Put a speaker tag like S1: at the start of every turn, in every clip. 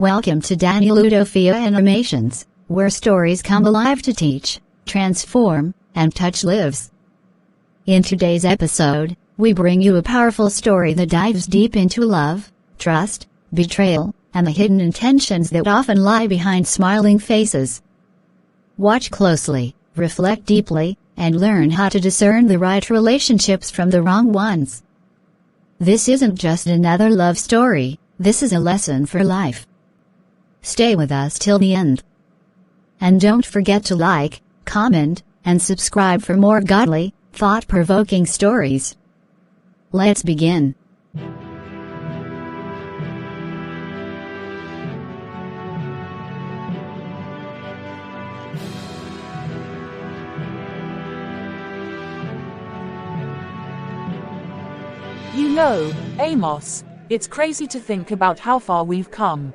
S1: Welcome to Daniel Udofia Animations, where stories come alive to teach, transform, and touch lives. In today's episode, we bring you a powerful story that dives deep into love, trust, betrayal, and the hidden intentions that often lie behind smiling faces. Watch closely, reflect deeply, and learn how to discern the right relationships from the wrong ones. This isn't just another love story, this is a lesson for life. Stay with us till the end. And don't forget to like, comment, and subscribe for more godly, thought-provoking stories. Let's begin.
S2: You know, Amos, it's crazy to think about how far we've come.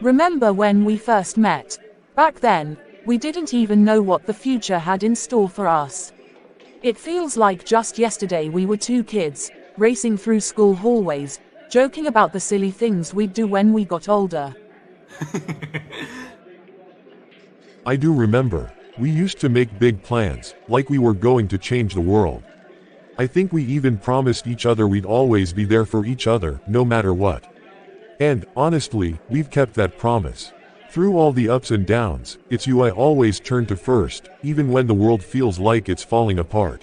S2: Remember when we first met? Back then, we didn't even know what the future had in store for us. It feels like just yesterday we were two kids, racing through school hallways, joking about the silly things we'd do when we got older.
S3: I do remember. We used to make big plans, like we were going to change the world. I think we even promised each other we'd always be there for each other, no matter what. And, honestly, we've kept that promise. Through all the ups and downs, it's you I always turn to first, even when the world feels like it's falling apart.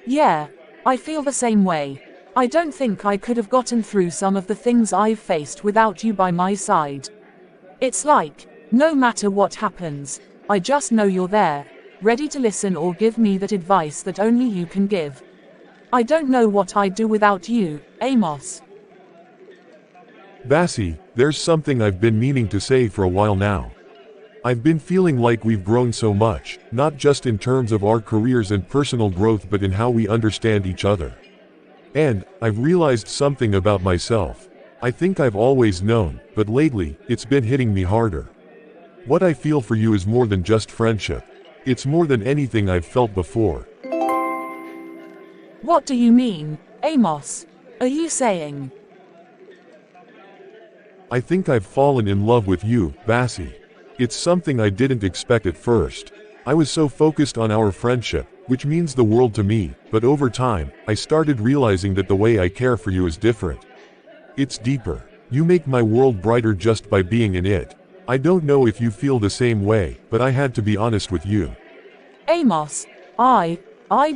S2: Yeah, I feel the same way. I don't think I could have gotten through some of the things I've faced without you by my side. It's like, no matter what happens, I just know you're there, ready to listen or give me that advice that only you can give. I don't know what I'd do without you, Amos.
S3: Bassie, there's something I've been meaning to say for a while now. I've been feeling like we've grown so much, not just in terms of our careers and personal growth but in how we understand each other. And, I've realized something about myself. I think I've always known, but lately, it's been hitting me harder. What I feel for you is more than just friendship. It's more than anything I've felt before.
S2: What do you mean, Amos? Are you saying?
S3: I think I've fallen in love with you, Bassie. It's something I didn't expect at first. I was so focused on our friendship, which means the world to me, but over time, I started realizing that the way I care for you is different. It's deeper. You make my world brighter just by being in it. I don't know if you feel the same way, but I had to be honest with you.
S2: Amos, I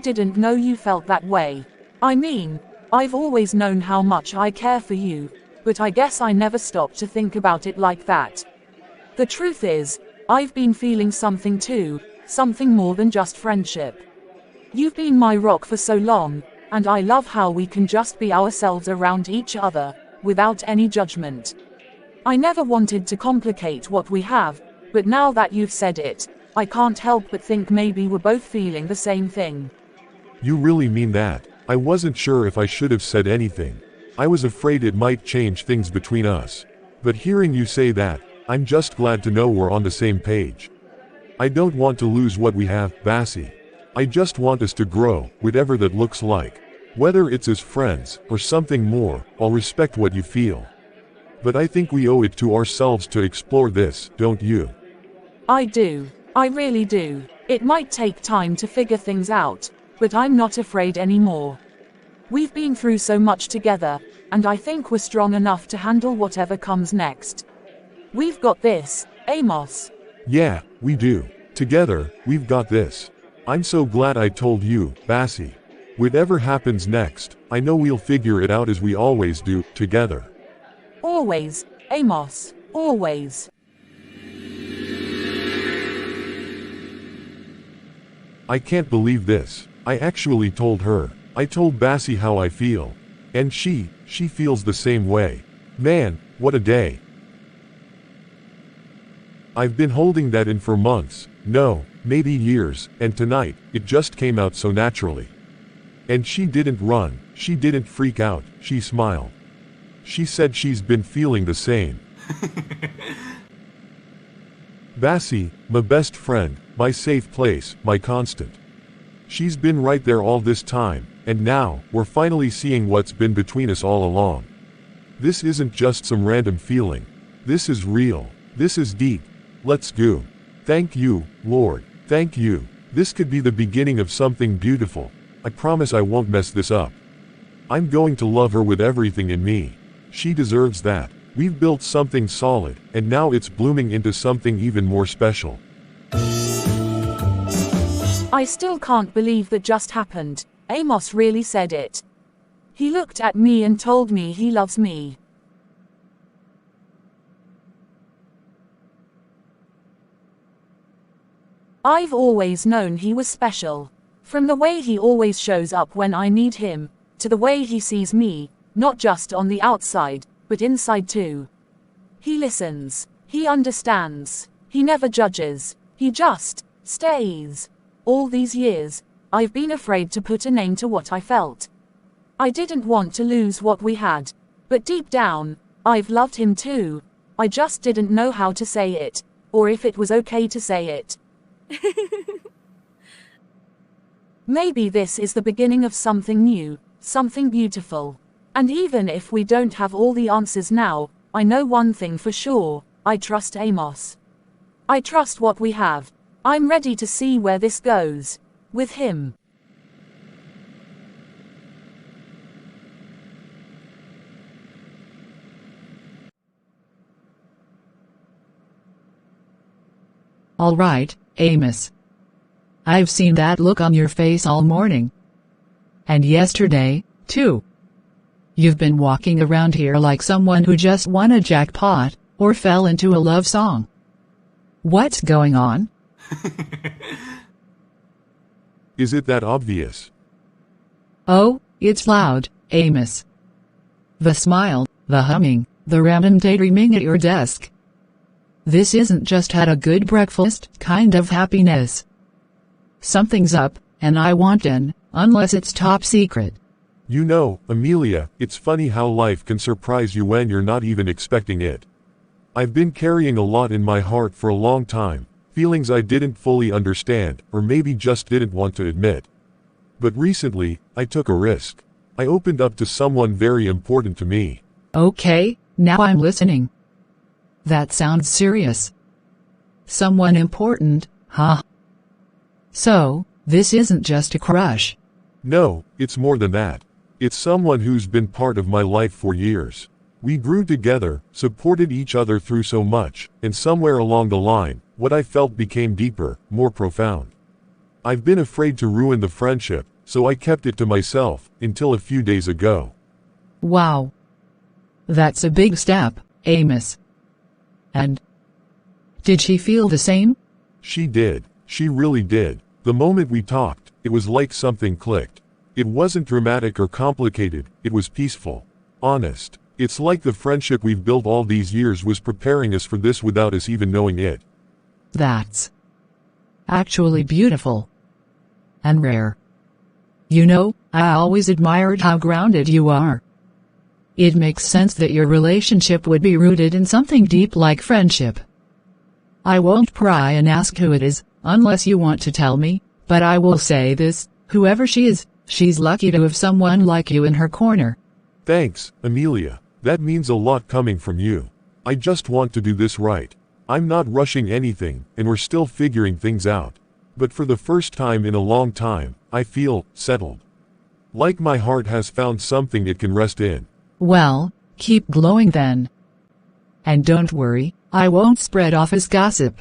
S2: didn't know you felt that way. I mean, I've always known how much I care for you, but I guess I never stopped to think about it like that. The truth is, I've been feeling something too, something more than just friendship. You've been my rock for so long, and I love how we can just be ourselves around each other, without any judgment. I never wanted to complicate what we have, but now that you've said it, I can't help but think maybe we're both feeling the same thing.
S3: You really mean that? I wasn't sure if I should have said anything. I was afraid it might change things between us. But hearing you say that, I'm just glad to know we're on the same page. I don't want to lose what we have, Bassie. I just want us to grow, whatever that looks like. Whether it's as friends, or something more, I'll respect what you feel. But I think we owe it to ourselves to explore this, don't you?
S2: I do. I really do. It might take time to figure things out, but I'm not afraid anymore. We've been through so much together, and I think we're strong enough to handle whatever comes next. We've got this, Amos.
S3: Yeah, we do. Together, we've got this. I'm so glad I told you, Bassie. Whatever happens next, I know we'll figure it out as we always do, together.
S2: Always, Amos, always.
S3: I can't believe this. I actually told her. I told Bassie how I feel. And she feels the same way. Man, what a day. I've been holding that in for months, no, maybe years, and tonight, it just came out so naturally. And she didn't run, she didn't freak out, she smiled. She said she's been feeling the same. Bassie, my best friend, my safe place, my constant. She's been right there all this time, and now, we're finally seeing what's been between us all along. This isn't just some random feeling. This is real. This is deep. Let's go. Thank you, Lord. Thank you. This could be the beginning of something beautiful. I promise I won't mess this up. I'm going to love her with everything in me. She deserves that. We've built something solid, and now it's blooming into something even more special.
S2: I still can't believe that just happened. Amos really said it. He looked at me and told me he loves me. I've always known he was special. From the way he always shows up when I need him, to the way he sees me, not just on the outside, but inside too. He listens. He understands. He never judges. He just stays. All these years, I've been afraid to put a name to what I felt. I didn't want to lose what we had. But deep down, I've loved him too. I just didn't know how to say it, or if it was okay to say it. Maybe this is the beginning of something new, something beautiful. And even if we don't have all the answers now, I know one thing for sure: I trust Amos. I trust what we have. I'm ready to see where this goes. With him.
S4: All right, Amos. I've seen that look on your face all morning. And yesterday, too. You've been walking around here like someone who just won a jackpot, or fell into a love song. What's going on?
S3: Is it that obvious?
S4: Oh, it's loud, Amos. The smile, the humming, the random daydreaming at your desk. This isn't just had a good breakfast kind of happiness. Something's up, and I want in, unless it's top secret.
S3: You know, Amelia, it's funny how life can surprise you when you're not even expecting it. I've been carrying a lot in my heart for a long time, feelings I didn't fully understand, or maybe just didn't want to admit. But recently, I took a risk. I opened up to someone very important to me.
S4: Okay, now I'm listening. That sounds serious. Someone important, huh? So, this isn't just a crush.
S3: No, it's more than that. It's someone who's been part of my life for years. We grew together, supported each other through so much, and somewhere along the line, what I felt became deeper, more profound. I've been afraid to ruin the friendship, so I kept it to myself, until a few days ago.
S4: Wow. That's a big step, Amos. And did she feel the same?
S3: She did. She really did. The moment we talked, it was like something clicked. It wasn't dramatic or complicated, it was peaceful. Honest. It's like the friendship we've built all these years was preparing us for this without us even knowing it.
S4: That's actually beautiful. And rare. You know, I always admired how grounded you are. It makes sense that your relationship would be rooted in something deep like friendship. I won't pry and ask who it is, unless you want to tell me, but I will say this: whoever she is, she's lucky to have someone like you in her corner.
S3: Thanks, Amelia. That means a lot coming from you. I just want to do this right. I'm not rushing anything, and we're still figuring things out. But for the first time in a long time, I feel settled. Like my heart has found something it can rest in.
S4: Well, keep glowing then. And don't worry, I won't spread office gossip.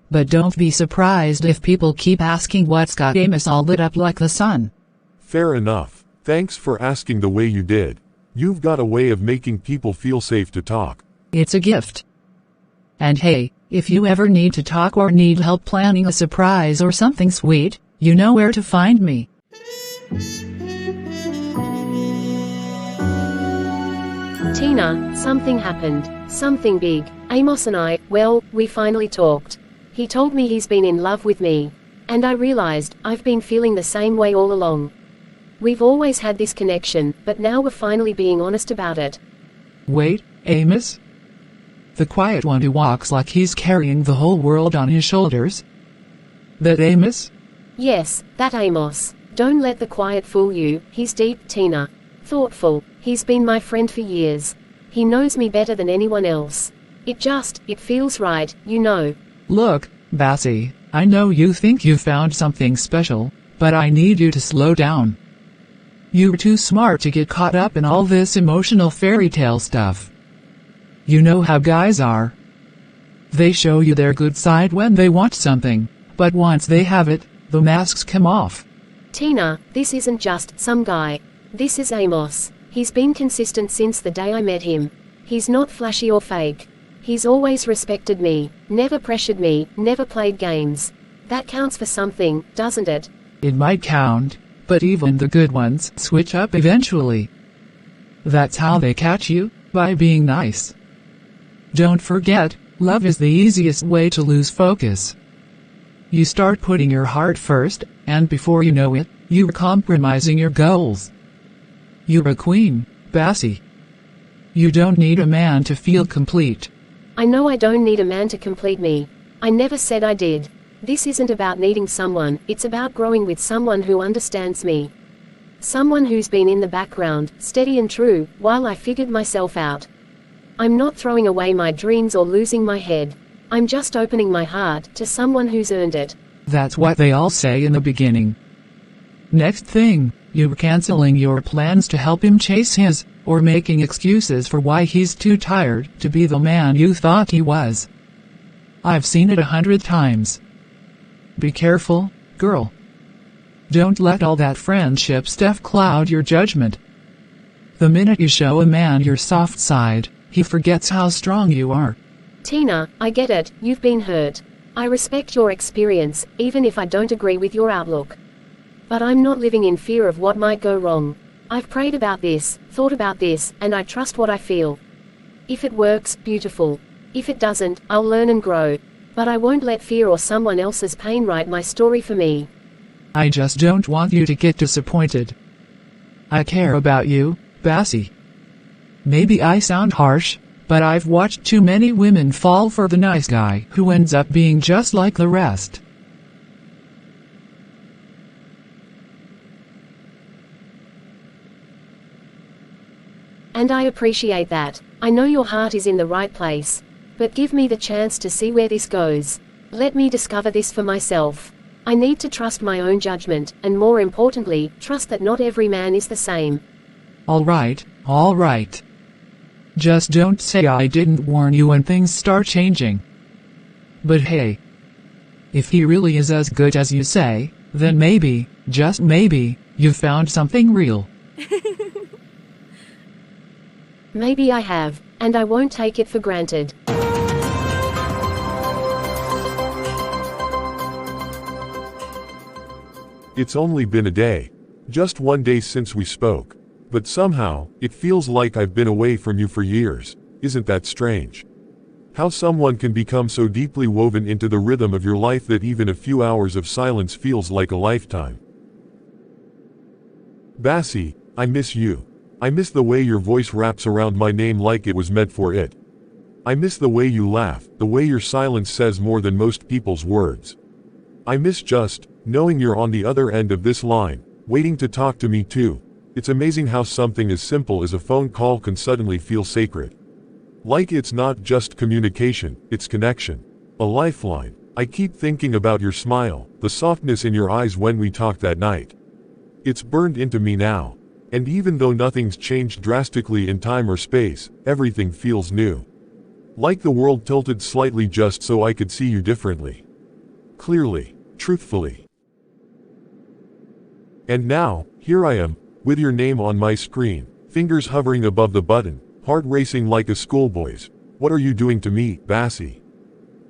S4: But don't be surprised if people keep asking what's got Amos all lit up like the sun.
S3: Fair enough. Thanks for asking the way you did. You've got a way of making people feel safe to talk.
S4: It's a gift. And hey, if you ever need to talk or need help planning a surprise or something sweet, you know where to find me.
S5: Tina, something happened. Something big. Amos and I, well, we finally talked. He told me he's been in love with me. And I realized, I've been feeling the same way all along. We've always had this connection, but now we're finally being honest about it.
S4: Wait, Amos? The quiet one who walks like he's carrying the whole world on his shoulders? That Amos?
S5: Yes, that Amos. Don't let the quiet fool you. He's deep, Tina. Thoughtful. He's been my friend for years. He knows me better than anyone else. It feels right, you know.
S4: Look, Bassie, I know you think you found something special, but I need you to slow down. You're too smart to get caught up in all this emotional fairy tale stuff. You know how guys are. They show you their good side when they want something, but once they have it, the masks come off.
S5: Tina, this isn't just some guy. This is Amos. He's been consistent since the day I met him. He's not flashy or fake. He's always respected me, never pressured me, never played games. That counts for something, doesn't it?
S4: It might count, but even the good ones switch up eventually. That's how they catch you, by being nice. Don't forget, love is the easiest way to lose focus. You start putting your heart first, and before you know it, you're compromising your goals. You're a queen, Bassie. You don't need a man to feel complete.
S5: I know I don't need a man to complete me. I never said I did. This isn't about needing someone, it's about growing with someone who understands me. Someone who's been in the background, steady and true, while I figured myself out. I'm not throwing away my dreams or losing my head. I'm just opening my heart to someone who's earned it.
S4: That's what they all say in the beginning. Next thing, you're canceling your plans to help him chase his, or making excuses for why he's too tired to be the man you thought he was. I've seen it 100 times. Be careful, girl. Don't let all that friendship stuff cloud your judgment. The minute you show a man your soft side, he forgets how strong you are.
S5: Tina, I get it, you've been hurt. I respect your experience, even if I don't agree with your outlook. But I'm not living in fear of what might go wrong. I've prayed about this, thought about this, and I trust what I feel. If it works, beautiful. If it doesn't, I'll learn and grow. But I won't let fear or someone else's pain write my story for me.
S4: I just don't want you to get disappointed. I care about you, Bassie. Maybe I sound harsh, but I've watched too many women fall for the nice guy who ends up being just like the rest.
S5: And I appreciate that. I know your heart is in the right place. But give me the chance to see where this goes. Let me discover this for myself. I need to trust my own judgment, and more importantly, trust that not every man is the same.
S4: All right. Just don't say I didn't warn you when things start changing. But hey, if he really is as good as you say, then maybe, just maybe, you found something real.
S5: Maybe I have, and I won't take it for granted.
S3: It's only been a day. Just one day since we spoke. But somehow, it feels like I've been away from you for years. Isn't that strange? How someone can become so deeply woven into the rhythm of your life that even a few hours of silence feels like a lifetime. Bassie, I miss you. I miss the way your voice wraps around my name like it was meant for it. I miss the way you laugh, the way your silence says more than most people's words. I miss just knowing you're on the other end of this line, waiting to talk to me too. It's amazing how something as simple as a phone call can suddenly feel sacred. Like it's not just communication, it's connection. A lifeline. I keep thinking about your smile, the softness in your eyes when we talked that night. It's burned into me now. And even though nothing's changed drastically in time or space, everything feels new. Like the world tilted slightly just so I could see you differently. Clearly, truthfully. And now, here I am, with your name on my screen, fingers hovering above the button, heart racing like a schoolboy's. What are you doing to me, Bassie?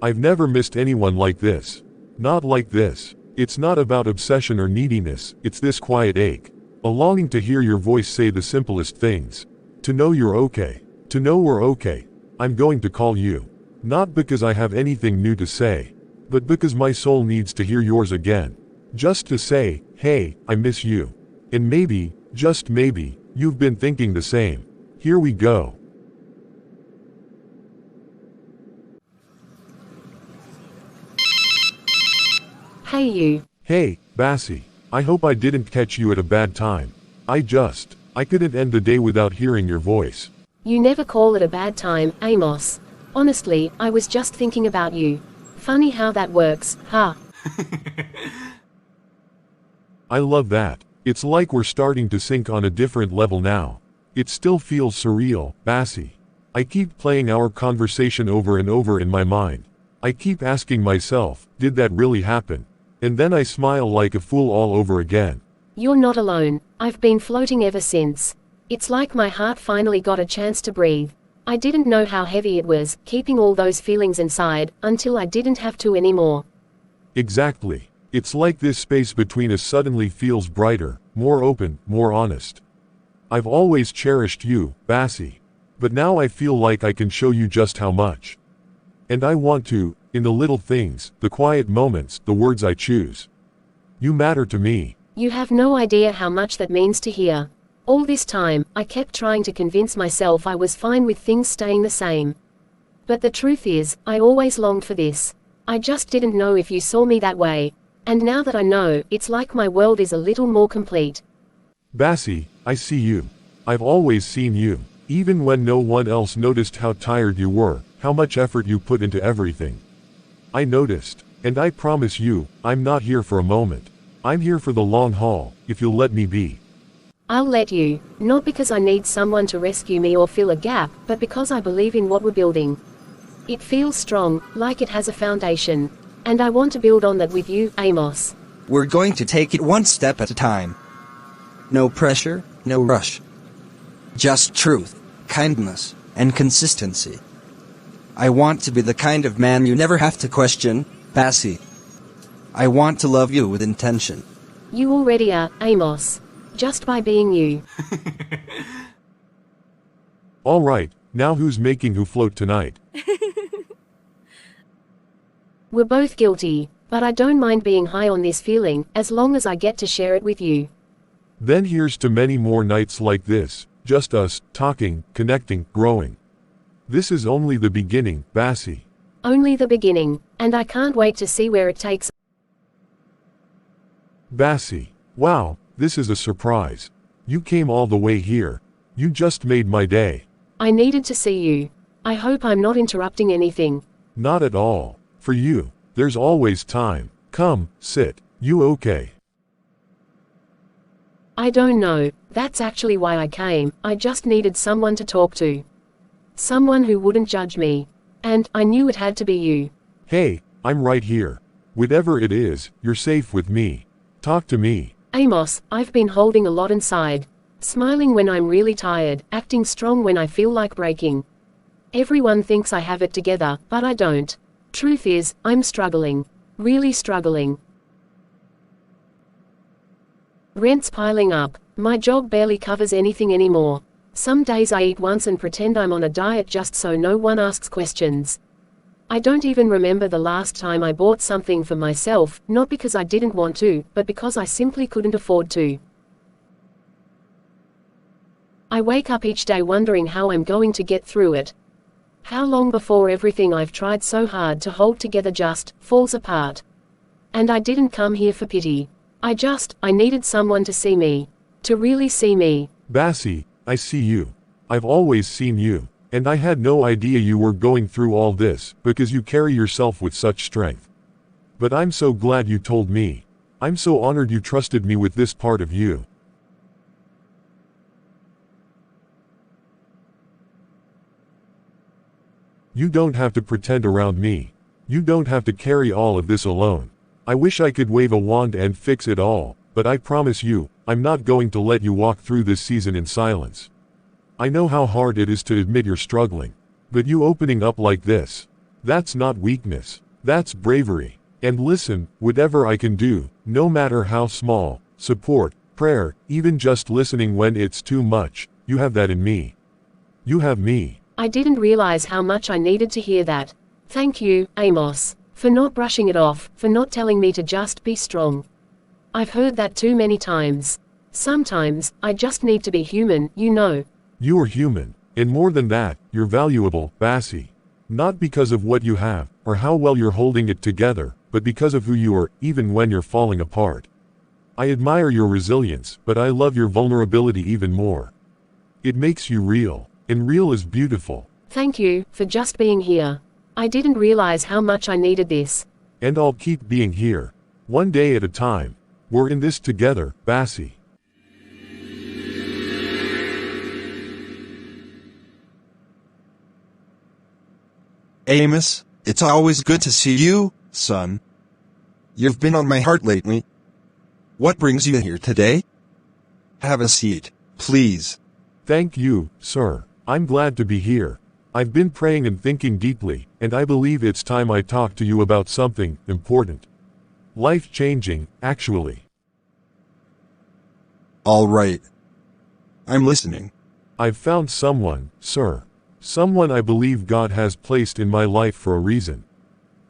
S3: I've never missed anyone like this. Not like this. It's not about obsession or neediness, it's this quiet ache. A longing to hear your voice say the simplest things. To know you're okay. To know we're okay. I'm going to call you. Not because I have anything new to say, but because my soul needs to hear yours again. Just to say, hey, I miss you. And maybe, just maybe, you've been thinking the same. Here we go.
S5: Hey you.
S3: Hey, Bassie. I hope I didn't catch you at a bad time. I couldn't end the day without hearing your voice.
S5: You never call it a bad time, Amos. Honestly, I was just thinking about you. Funny how that works, huh?
S3: I love that. It's like we're starting to sync on a different level now. It still feels surreal, Bassie. I keep playing our conversation over and over in my mind. I keep asking myself, did that really happen? And then I smile like a fool all over again.
S5: You're not alone. I've been floating ever since. It's like my heart finally got a chance to breathe. I didn't know how heavy it was, keeping all those feelings inside, until I didn't have to anymore.
S3: Exactly. It's like this space between us suddenly feels brighter, more open, more honest. I've always cherished you, Bassie. But now I feel like I can show you just how much. And I want to, in the little things, the quiet moments, the words I choose. You matter to me.
S5: You have no idea how much that means to hear. All this time, I kept trying to convince myself I was fine with things staying the same. But the truth is, I always longed for this. I just didn't know if you saw me that way. And now that I know, it's like my world is a little more complete.
S3: Bassie, I see you. I've always seen you. Even when no one else noticed how tired you were, how much effort you put into everything. I noticed, and I promise you, I'm not here for a moment. I'm here for the long haul, if you'll let me be.
S5: I'll let you, not because I need someone to rescue me or fill a gap, but because I believe in what we're building. It feels strong, like it has a foundation. And I want to build on that with you, Amos.
S6: We're going to take it one step at a time. No pressure, no rush. Just truth, kindness, and consistency. I want to be the kind of man you never have to question, Bassie. I want to love you with intention.
S5: You already are, Amos. Just by being you.
S3: All right, now who's making who float tonight?
S5: We're both guilty, but I don't mind being high on this feeling, as long as I get to share it with you.
S3: Then here's to many more nights like this, just us, talking, connecting, growing. This is only the beginning, Bassie.
S5: Only the beginning, and I can't wait to see where it takes.
S3: Bassie, wow, this is a surprise. You came all the way here. You just made my day.
S5: I needed to see you. I hope I'm not interrupting anything.
S3: Not at all. For you, there's always time. Come, sit. You okay?
S5: I don't know. That's actually why I came. I just needed someone to talk to. Someone who wouldn't judge me. And I knew it had to be you.
S3: Hey, I'm right here. Whatever it is, you're safe with me. Talk to me.
S5: Amos, I've been holding a lot inside. Smiling when I'm really tired, acting strong when I feel like breaking. Everyone thinks I have it together, but I don't. Truth is, I'm struggling. Really struggling. Rent's piling up. My job barely covers anything anymore. Some days I eat once and pretend I'm on a diet just so no one asks questions. I don't even remember the last time I bought something for myself, not because I didn't want to, but because I simply couldn't afford to. I wake up each day wondering how I'm going to get through it. How long before everything I've tried so hard to hold together just falls apart? And I didn't come here for pity. I needed someone to see me. To really see me.
S3: Bassie, I see you. I've always seen you. And I had no idea you were going through all this, because you carry yourself with such strength. But I'm so glad you told me. I'm so honored you trusted me with this part of you. You don't have to pretend around me. You don't have to carry all of this alone. I wish I could wave a wand and fix it all, but I promise you, I'm not going to let you walk through this season in silence. I know how hard it is to admit you're struggling, but you opening up like this, that's not weakness, that's bravery. And listen, whatever I can do, no matter how small, support, prayer, even just listening when it's too much, you have that in me. You have me.
S5: I didn't realize how much I needed to hear that. Thank you, Amos, for not brushing it off, for not telling me to just be strong. I've heard that too many times. Sometimes, I just need to be human, you know.
S3: You are human, and more than that, you're valuable, Bassie. Not because of what you have, or how well you're holding it together, but because of who you are, even when you're falling apart. I admire your resilience, but I love your vulnerability even more. It makes you real. And real is beautiful.
S5: Thank you for just being here. I didn't realize how much I needed this.
S3: And I'll keep being here. One day at a time. We're in this together, Bassie.
S6: Amos, it's always good to see you, son. You've been on my heart lately. What brings you here today? Have a seat, please.
S3: Thank you, sir. I'm glad to be here. I've been praying and thinking deeply, and I believe it's time I talk to you about something important. Life-changing, actually.
S6: All right. I'm listening.
S3: I've found someone, sir. Someone I believe God has placed in my life for a reason.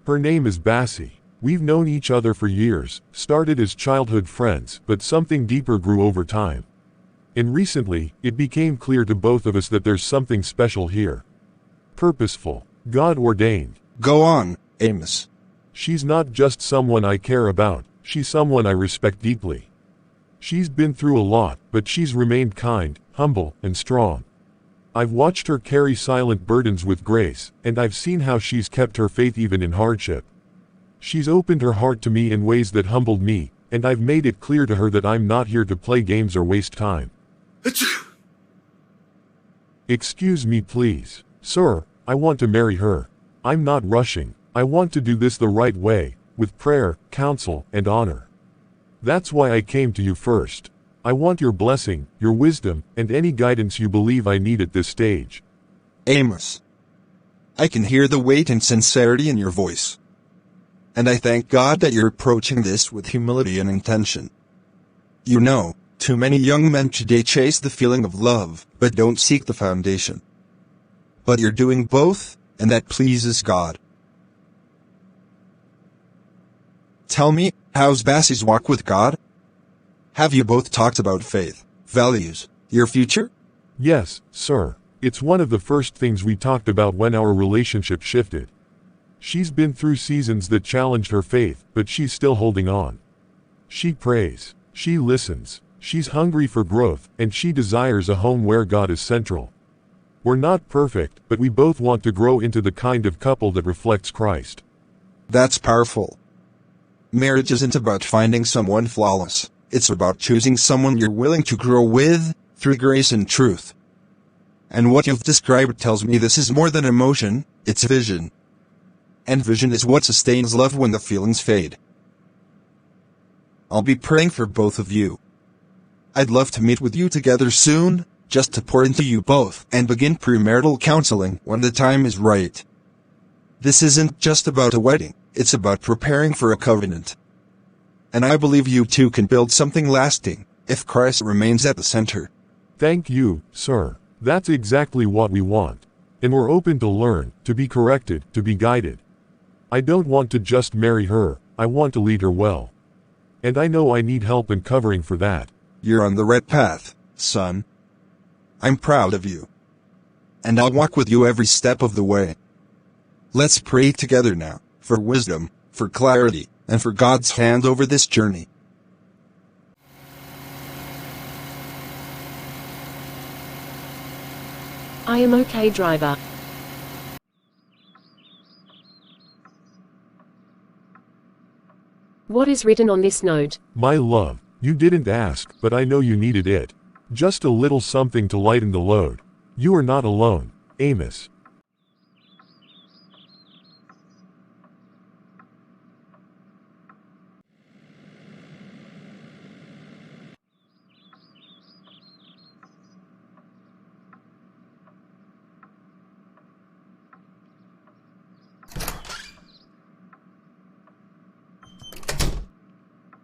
S3: Her name is Bassie. We've known each other for years, started as childhood friends, but something deeper grew over time. And recently, it became clear to both of us that there's something special here. Purposeful, God-ordained.
S6: Go on, Amos.
S3: She's not just someone I care about, she's someone I respect deeply. She's been through a lot, but she's remained kind, humble, and strong. I've watched her carry silent burdens with grace, and I've seen how she's kept her faith even in hardship. She's opened her heart to me in ways that humbled me, and I've made it clear to her that I'm not here to play games or waste time. Excuse me, please. Sir, I want to marry her. I'm not rushing. I want to do this the right way, with prayer, counsel, and honor. That's why I came to you first. I want your blessing, your wisdom, and any guidance you believe I need at this stage.
S6: Amos. I can hear the weight and sincerity in your voice. And I thank God that you're approaching this with humility and intention. You know, too many young men today chase the feeling of love, but don't seek the foundation. But you're doing both, and that pleases God. Tell me, how's Bassie's walk with God? Have you both talked about faith, values, your future?
S3: Yes, sir. It's one of the first things we talked about when our relationship shifted. She's been through seasons that challenged her faith, but she's still holding on. She prays, she listens, she's hungry for growth, and she desires a home where God is central. We're not perfect, but we both want to grow into the kind of couple that reflects Christ.
S6: That's powerful. Marriage isn't about finding someone flawless. It's about choosing someone you're willing to grow with, through grace and truth. And what you've described tells me this is more than emotion, it's vision. And vision is what sustains love when the feelings fade. I'll be praying for both of you. I'd love to meet with you together soon, just to pour into you both and begin premarital counseling when the time is right. This isn't just about a wedding, it's about preparing for a covenant. And I believe you two can build something lasting, if Christ remains at the center.
S3: Thank you, sir. That's exactly what we want. And we're open to learn, to be corrected, to be guided. I don't want to just marry her, I want to lead her well. And I know I need help and covering for that.
S6: You're on the right path, son. I'm proud of you. And I'll walk with you every step of the way. Let's pray together now, for wisdom, for clarity, and for God's hand over this journey.
S5: I am okay, driver. What is written on this note?
S3: My love, you didn't ask, but I know you needed it. Just a little something to lighten the load. You are not alone, Amos.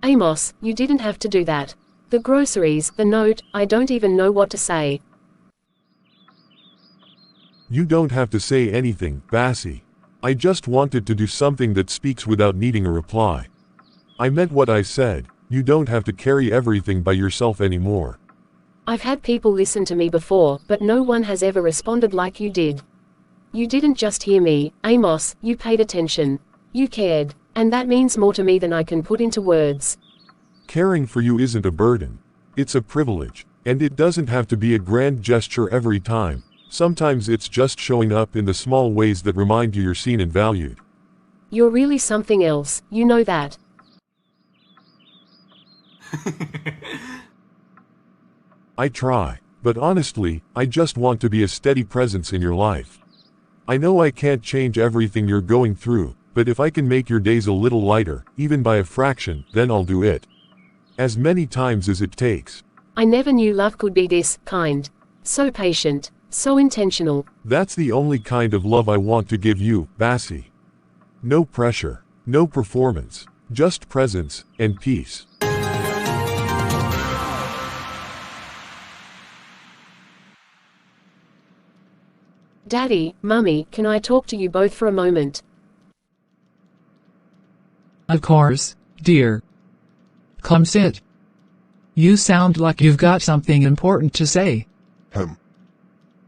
S5: Amos, you didn't have to do that. The groceries, the note, I don't even know what to say.
S3: You don't have to say anything, Bassie. I just wanted to do something that speaks without needing a reply. I meant what I said. You don't have to carry everything by yourself anymore.
S5: I've had people listen to me before, but no one has ever responded like you did. You didn't just hear me, Amos, you paid attention. You cared. And that means more to me than I can put into words.
S3: Caring for you isn't a burden. It's a privilege. And it doesn't have to be a grand gesture every time. Sometimes it's just showing up in the small ways that remind you you're seen and valued.
S5: You're really something else, you know that.
S3: I try, but honestly, I just want to be a steady presence in your life. I know I can't change everything you're going through, but if I can make your days a little lighter, even by a fraction, then I'll do it. As many times as it takes.
S5: I never knew love could be this kind. So patient, so intentional.
S3: That's the only kind of love I want to give you, Bassie. No pressure, no performance, just presence and peace.
S5: Daddy, Mummy, can I talk to you both for a moment?
S4: Of course, dear. Come sit. You sound like you've got something important to say.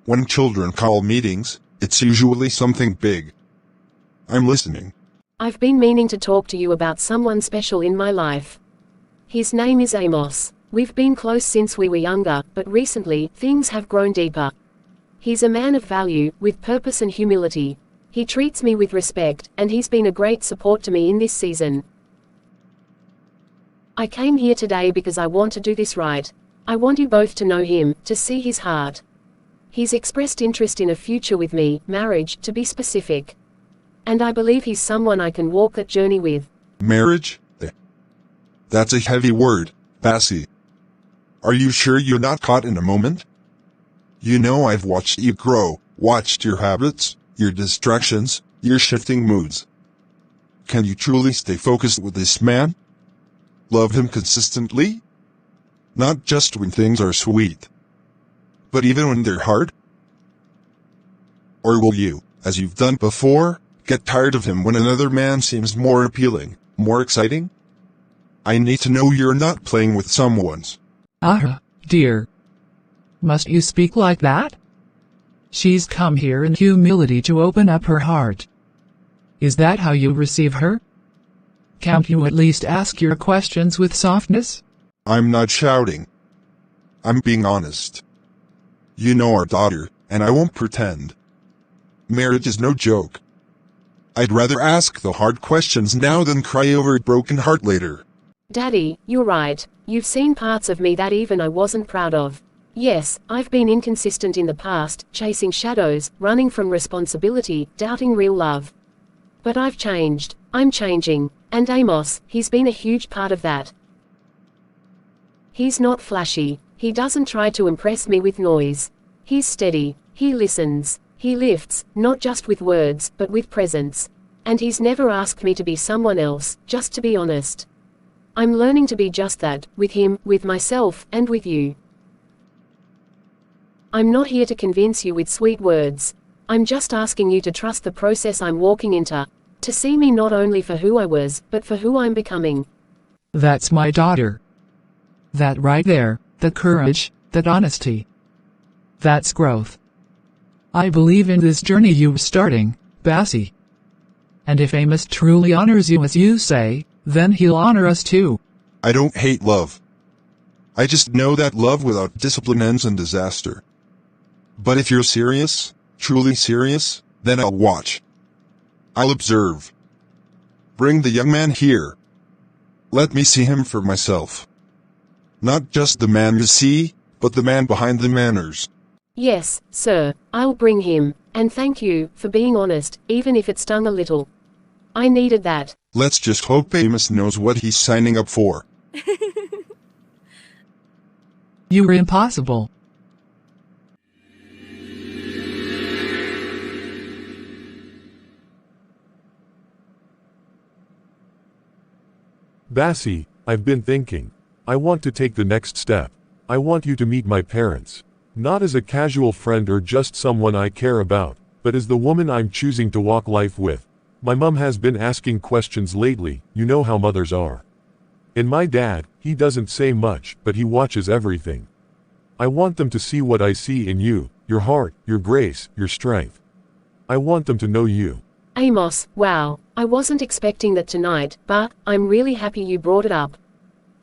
S7: When children call meetings, it's usually something big. I'm listening.
S5: I've been meaning to talk to you about someone special in my life. His name is Amos. We've been close since we were younger, but recently, things have grown deeper. He's a man of value, with purpose and humility. He treats me with respect, and he's been a great support to me in this season. I came here today because I want to do this right. I want you both to know him, to see his heart. He's expressed interest in a future with me, marriage, to be specific. And I believe he's someone I can walk that journey with.
S7: Marriage? That's a heavy word, Bassie. Are you sure you're not caught in a moment? You know, I've watched you grow, watched your habits, your distractions, your shifting moods. Can you truly stay focused with this man? Love him consistently? Not just when things are sweet, but even when they're hard? Or will you, as you've done before, get tired of him when another man seems more appealing, more exciting? I need to know you're not playing with someone's.
S4: Dear. Must you speak like that? She's come here in humility to open up her heart. Is that how you receive her? Can't you at least ask your questions with softness?
S7: I'm not shouting. I'm being honest. You know our daughter, and I won't pretend. Marriage is no joke. I'd rather ask the hard questions now than cry over a broken heart later.
S5: Daddy, you're right. You've seen parts of me that even I wasn't proud of. Yes, I've been inconsistent in the past, chasing shadows, running from responsibility, doubting real love. But I've changed. I'm changing. And Amos, he's been a huge part of that. He's not flashy. He doesn't try to impress me with noise. He's steady. He listens. He lifts, not just with words, but with presence. And he's never asked me to be someone else, just to be honest. I'm learning to be just that, with him, with myself, and with you. I'm not here to convince you with sweet words. I'm just asking you to trust the process I'm walking into. To see me not only for who I was, but for who I'm becoming.
S4: That's my daughter. That right there, the courage, that honesty. That's growth. I believe in this journey you're starting, Bassie. And if Amos truly honors you as you say, then he'll honor us too.
S7: I don't hate love. I just know that love without discipline ends in disaster. But if you're serious, truly serious, then I'll watch. I'll observe. Bring the young man here. Let me see him for myself. Not just the man you see, but the man behind the manners.
S5: Yes, sir, I'll bring him, and thank you for being honest, even if it stung a little. I needed that.
S7: Let's just hope Amos knows what he's signing up for.
S4: You were impossible.
S3: Bassie, I've been thinking. I want to take the next step. I want you to meet my parents. Not as a casual friend or just someone I care about, but as the woman I'm choosing to walk life with. My mom has been asking questions lately, you know how mothers are. And my dad, he doesn't say much, but he watches everything. I want them to see what I see in you, your heart, your grace, your strength. I want them to know you.
S5: Amos, wow, I wasn't expecting that tonight, but I'm really happy you brought it up.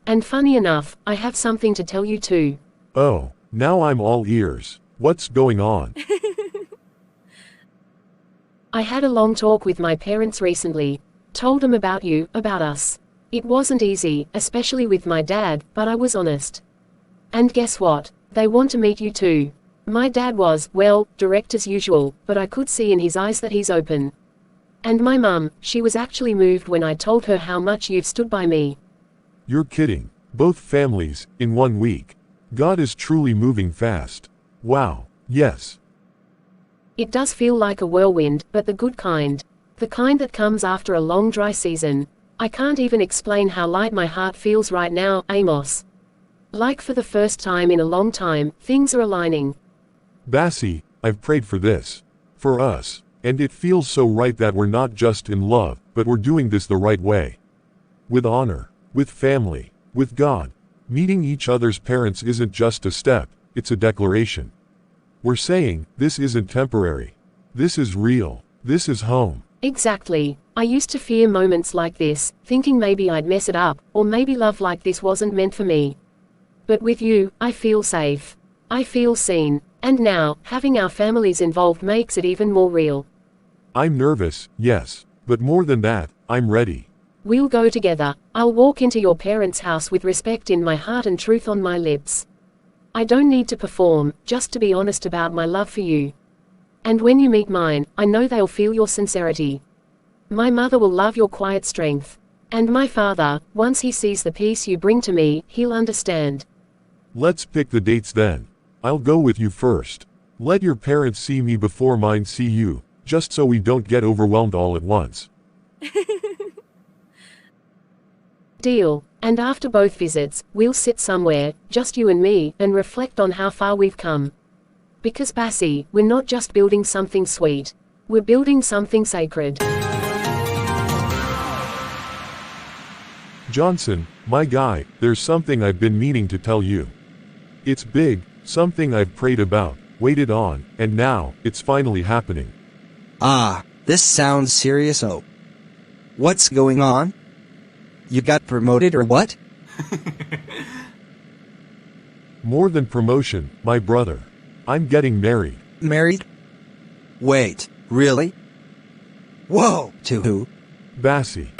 S5: And funny enough, I have something to tell you too.
S3: Oh, now I'm all ears. What's going on?
S5: I had a long talk with my parents recently. Told them about you, about us. It wasn't easy, especially with my dad, but I was honest. And guess what? They want to meet you too. My dad was, well, direct as usual, but I could see in his eyes that he's open. And my mum, she was actually moved when I told her how much you've stood by me.
S3: You're kidding. Both families, in 1 week. God is truly moving fast. Wow, yes.
S5: It does feel like a whirlwind, but the good kind. The kind that comes after a long dry season. I can't even explain how light my heart feels right now, Amos. Like for the first time in a long time, things are aligning.
S3: Bassie, I've prayed for this. For us. And it feels so right that we're not just in love, but we're doing this the right way. With honor. With family. With God. Meeting each other's parents isn't just a step, it's a declaration. We're saying, this isn't temporary. This is real. This is home.
S5: Exactly. I used to fear moments like this, thinking maybe I'd mess it up, or maybe love like this wasn't meant for me. But with you, I feel safe. I feel seen. And now, having our families involved makes it even more real.
S3: I'm nervous, yes, but more than that, I'm ready.
S5: We'll go together. I'll walk into your parents' house with respect in my heart and truth on my lips. I don't need to perform, just to be honest about my love for you. And when you meet mine, I know they'll feel your sincerity. My mother will love your quiet strength. And my father, once he sees the peace you bring to me, he'll understand.
S3: Let's pick the dates then. I'll go with you first. Let your parents see me before mine see you, just so we don't get overwhelmed all at once.
S5: Deal. And after both visits, we'll sit somewhere, just you and me, and reflect on how far we've come. Because Bassie, we're not just building something sweet. We're building something sacred.
S3: Johnson, my guy, there's something I've been meaning to tell you. It's big, something I've prayed about, waited on, and now, it's finally happening.
S6: Ah, this sounds serious. Oh. What's going on? You got promoted or what?
S3: More than promotion, my brother. I'm getting married.
S6: Married? Wait, really? Whoa! To who?
S3: Bassie.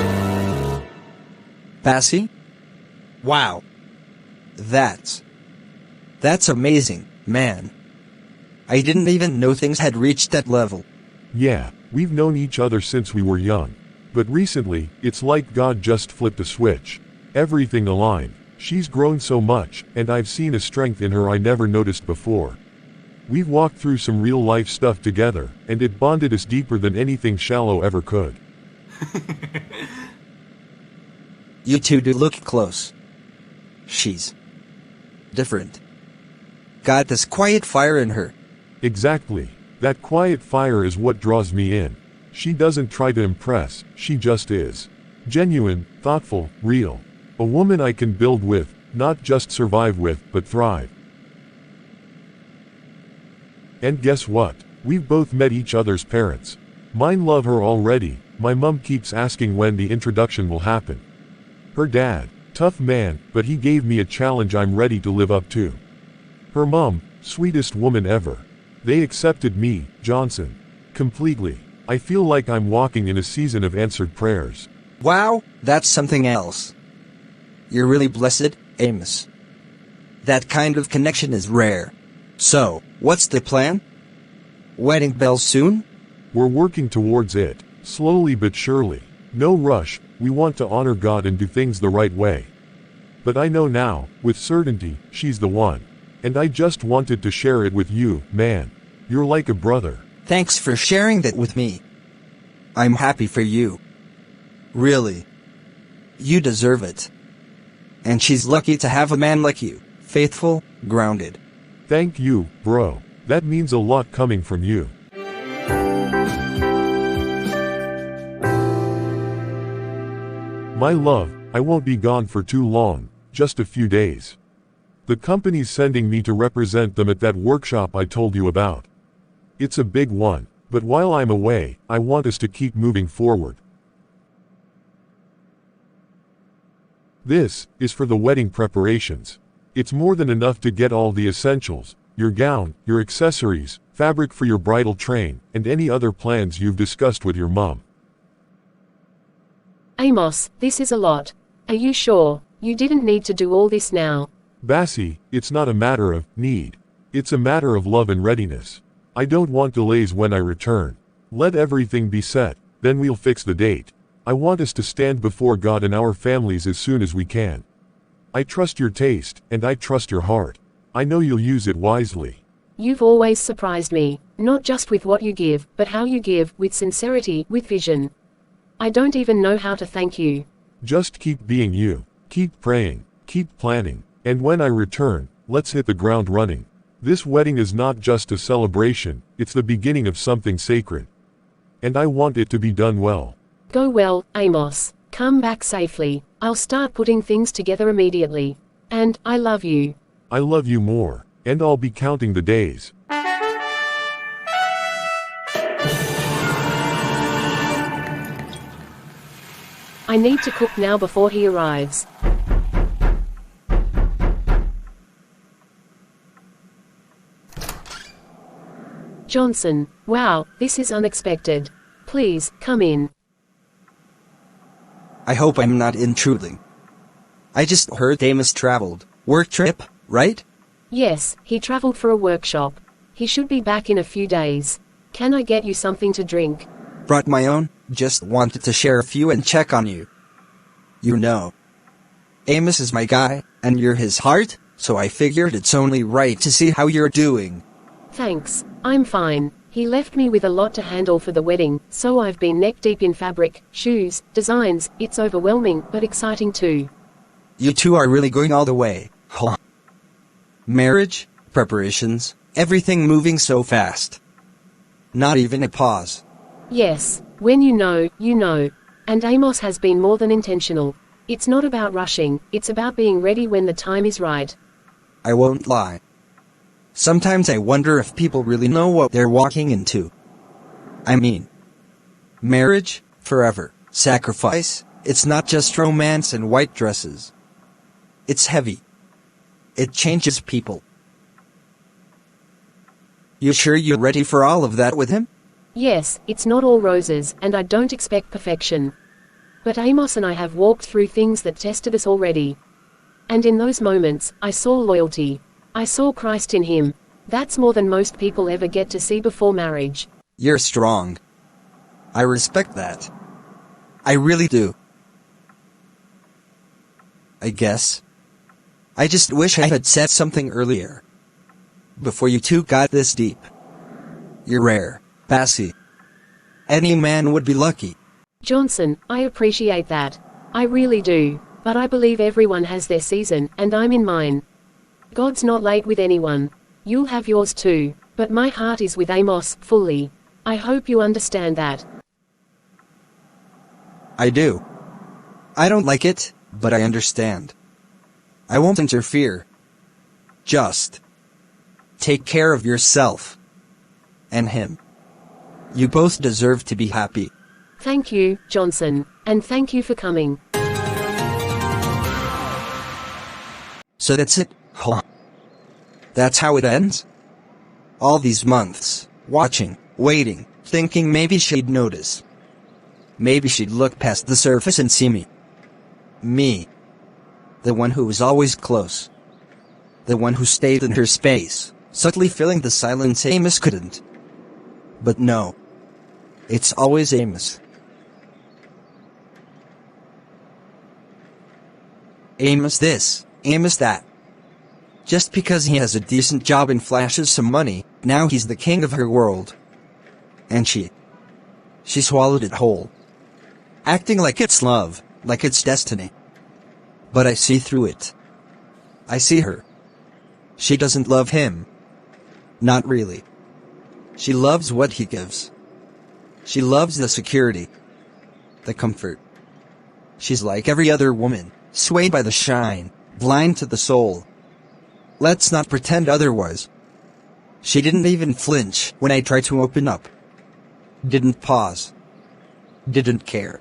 S6: Bassie? Wow. That's amazing, man. I didn't even know things had reached that level.
S3: Yeah, we've known each other since we were young. But recently, it's like God just flipped a switch. Everything aligned. She's grown so much, and I've seen a strength in her I never noticed before. We've walked through some real-life stuff together, and it bonded us deeper than anything shallow ever could.
S6: You two do look close. She's different. Got this quiet fire in her.
S3: Exactly. That quiet fire is what draws me in. She doesn't try to impress, she just is. Genuine, thoughtful, real. A woman I can build with, not just survive with, but thrive. And guess what? We've both met each other's parents. Mine love her already. My mum keeps asking when the introduction will happen. Her dad, tough man, but he gave me a challenge I'm ready to live up to. Her mum, sweetest woman ever. They accepted me, Johnson. Completely. I feel like I'm walking in a season of answered prayers.
S6: Wow, that's something else. You're really blessed, Amos. That kind of connection is rare. So, what's the plan? Wedding bells soon?
S3: We're working towards it, slowly but surely. No rush, we want to honor God and do things the right way. But I know now, with certainty, she's the one. And I just wanted to share it with you, man. You're like a brother.
S6: Thanks for sharing that with me. I'm happy for you. Really. You deserve it. And she's lucky to have a man like you, faithful, grounded.
S3: Thank you, bro. That means a lot coming from you. My love, I won't be gone for too long, just a few days. The company's sending me to represent them at that workshop I told you about. It's a big one, but while I'm away, I want us to keep moving forward. This is for the wedding preparations. It's more than enough to get all the essentials, your gown, your accessories, fabric for your bridal train, and any other plans you've discussed with your mom.
S5: Amos, this is a lot. Are you sure? You didn't need to do all this now.
S3: Bassie, it's not a matter of need. It's a matter of love and readiness. I don't want delays when I return. Let everything be set, then we'll fix the date. I want us to stand before God and our families as soon as we can. I trust your taste, and I trust your heart. I know you'll use it wisely.
S5: You've always surprised me, not just with what you give, but how you give, with sincerity, with vision. I don't even know how to thank you.
S3: Just keep being you. Keep praying. Keep planning. And when I return, let's hit the ground running. This wedding is not just a celebration, it's the beginning of something sacred. And I want it to be done well.
S5: Go well, Amos. Come back safely. I'll start putting things together immediately. And, I love you.
S3: I love you more, and I'll be counting the days.
S5: I need to cook now before he arrives. Johnson, wow, this is unexpected. Please, come in.
S6: I hope I'm not intruding. I just heard Amos traveled. Work trip, right?
S5: Yes, he traveled for a workshop. He should be back in a few days. Can I get you something to drink?
S6: Brought my own, just wanted to share a few and check on you. You know, Amos is my guy, and you're his heart, so I figured it's only right to see how you're doing.
S5: Thanks, I'm fine. He left me with a lot to handle for the wedding, so I've been neck deep in fabric, shoes, designs. It's overwhelming, but exciting too.
S6: You two are really going all the way, huh? Marriage, preparations, everything moving so fast. Not even a pause.
S5: Yes, when you know, you know. And Amos has been more than intentional. It's not about rushing, it's about being ready when the time is right.
S6: I won't lie. Sometimes I wonder if people really know what they're walking into. I mean, marriage, forever, sacrifice, it's not just romance and white dresses. It's heavy. It changes people. You sure you're ready for all of that with him?
S5: Yes, it's not all roses, and I don't expect perfection. But Amos and I have walked through things that tested us already. And in those moments, I saw loyalty. I saw Christ in him. That's more than most people ever get to see before marriage.
S6: You're strong. I respect that. I really do. I guess. I just wish I had said something earlier. Before you two got this deep. You're rare, Bassie. Any man would be lucky.
S5: Johnson, I appreciate that. I really do. But I believe everyone has their season, and I'm in mine. God's not late with anyone. You'll have yours too, but my heart is with Amos, fully. I hope you understand that.
S6: I do. I don't like it, but I understand. I won't interfere. Just take care of yourself. And him. You both deserve to be happy.
S5: Thank you, Johnson, and thank you for coming.
S6: So that's it, huh? That's how it ends? All these months, watching, waiting, thinking maybe she'd notice. Maybe she'd look past the surface and see me. Me. The one who was always close. The one who stayed in her space, subtly filling the silence Amos couldn't. But no. It's always Amos. Amos this, Amos that. Just because he has a decent job and flashes some money, now he's the king of her world. And she swallowed it whole. Acting like it's love, like it's destiny. But I see through it. I see her. She doesn't love him. Not really. She loves what he gives. She loves the security. The comfort. She's like every other woman, swayed by the shine, blind to the soul. Let's not pretend otherwise. She didn't even flinch when I tried to open up. Didn't pause. Didn't care.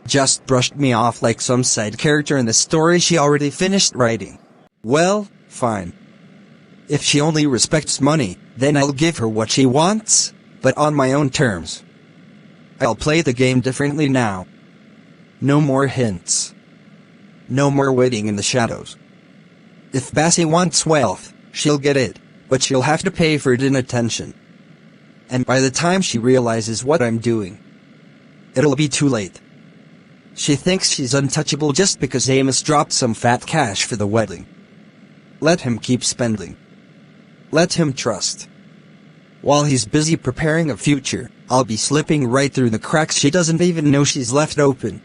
S6: Just brushed me off like some side character in the story she already finished writing. Well, fine. If she only respects money, then I'll give her what she wants, but on my own terms. I'll play the game differently now. No more hints. No more waiting in the shadows. If Bassie wants wealth, she'll get it, but she'll have to pay for it in attention. And by the time she realizes what I'm doing, it'll be too late. She thinks she's untouchable just because Amos dropped some fat cash for the wedding. Let him keep spending. Let him trust. While he's busy preparing a future, I'll be slipping right through the cracks she doesn't even know she's left open.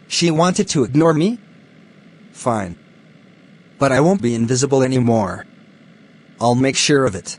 S6: She wanted to ignore me? Fine. But I won't be invisible anymore. I'll make sure of it.